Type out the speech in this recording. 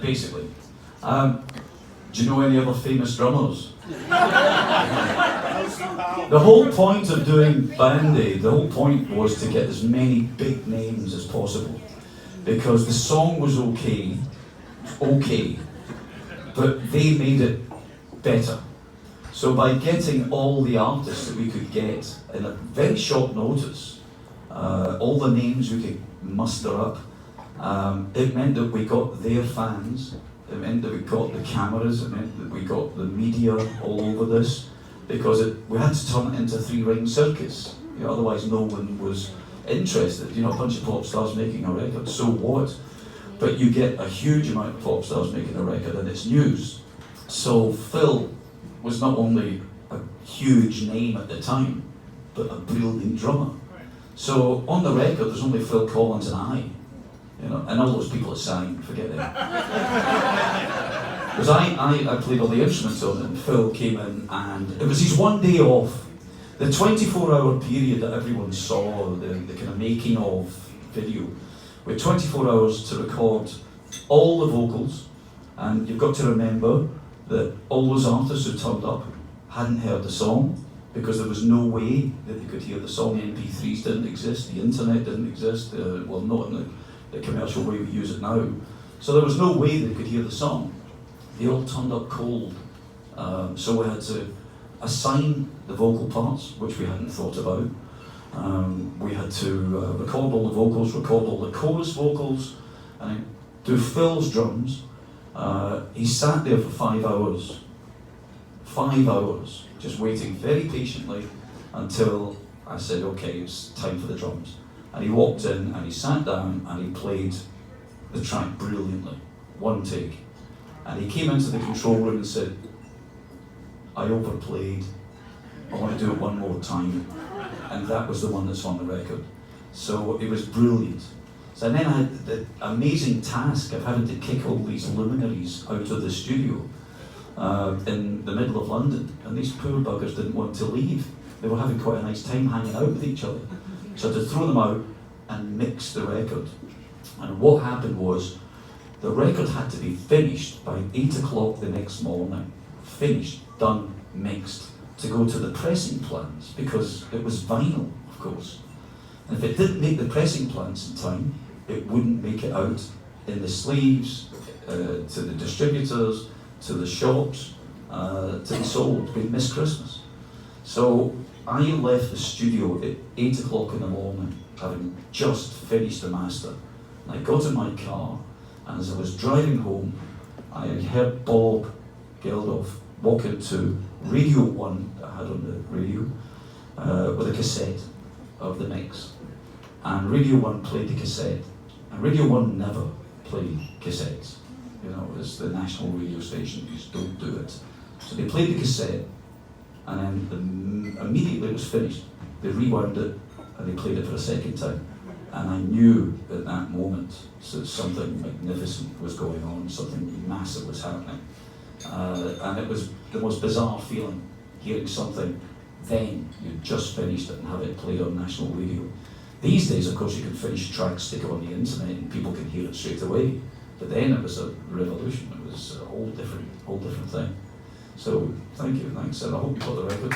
basically. Do you know any other famous drummers? The whole point of doing Band Aid, the whole point was to get as many big names as possible. Because the song was okay, but they made it better. So by getting all the artists that we could get in a very short notice, all the names we could muster up, it meant that we got their fans, it meant that we got the cameras, it meant that we got the media all over this, because we had to turn it into a three-ring circus. You know, otherwise no one was interested. You know, a bunch of pop stars making a record, so what? But you get a huge amount of pop stars making a record and it's news. So Phil was not only a huge name at the time, but a brilliant drummer. So on the record, there's only Phil Collins and I, you know, and all those people that sang, forget them. Because I played all the instruments on it, and Phil came in, and it was his one day off. The 24-hour period that everyone saw, the kind of making of video, we had 24 hours to record all the vocals, and you've got to remember that all those artists who turned up hadn't heard the song, because there was no way that they could hear the song. MP3s didn't exist, the internet didn't exist, well, not in the commercial way we use it now. So there was no way they could hear the song. They all turned up cold. So we had to assign the vocal parts, which we hadn't thought about. We had to record all the vocals, record all the chorus vocals, and do Phil's drums. He sat there for 5 hours. 5 hours, just waiting very patiently until I said, okay, it's time for the drums. And he walked in and he sat down and he played the track brilliantly, one take. And he came into the control room and said, I overplayed, I want to do it one more time. And that was the one that's on the record. So it was brilliant. So and then I had the amazing task of having to kick all these luminaries out of the studio in the middle of London. And these poor buggers didn't want to leave. They were having quite a nice time hanging out with each other. So to throw them out and mix the record. And what happened was, the record had to be finished by 8 o'clock the next morning. Finished, done, mixed, to go to the pressing plants, because it was vinyl, of course. And if it didn't make the pressing plants in time, it wouldn't make it out in the sleeves, to the distributors, to the shops, to be sold. We'd miss Christmas. So I left the studio at 8 o'clock in the morning, having just finished the master. And I got in my car, and as I was driving home, I heard Bob Geldof walk into Radio 1 that I had on the radio, with a cassette of the mix. And Radio 1 played the cassette. And Radio 1 never played cassettes. You know, it's the national radio station, you just don't do it. So they played the cassette, and then immediately it was finished. They rewound it, and they played it for a second time. And I knew at that moment that something magnificent was going on, something massive was happening. And it was the most bizarre feeling, hearing something, then you'd just finished it and have it played on national radio. These days, of course, you can finish a track, stick it on the internet, and people can hear it straight away. But then it was a revolution, it was a whole different thing. So, thank you, thanks, and I hope you got the record.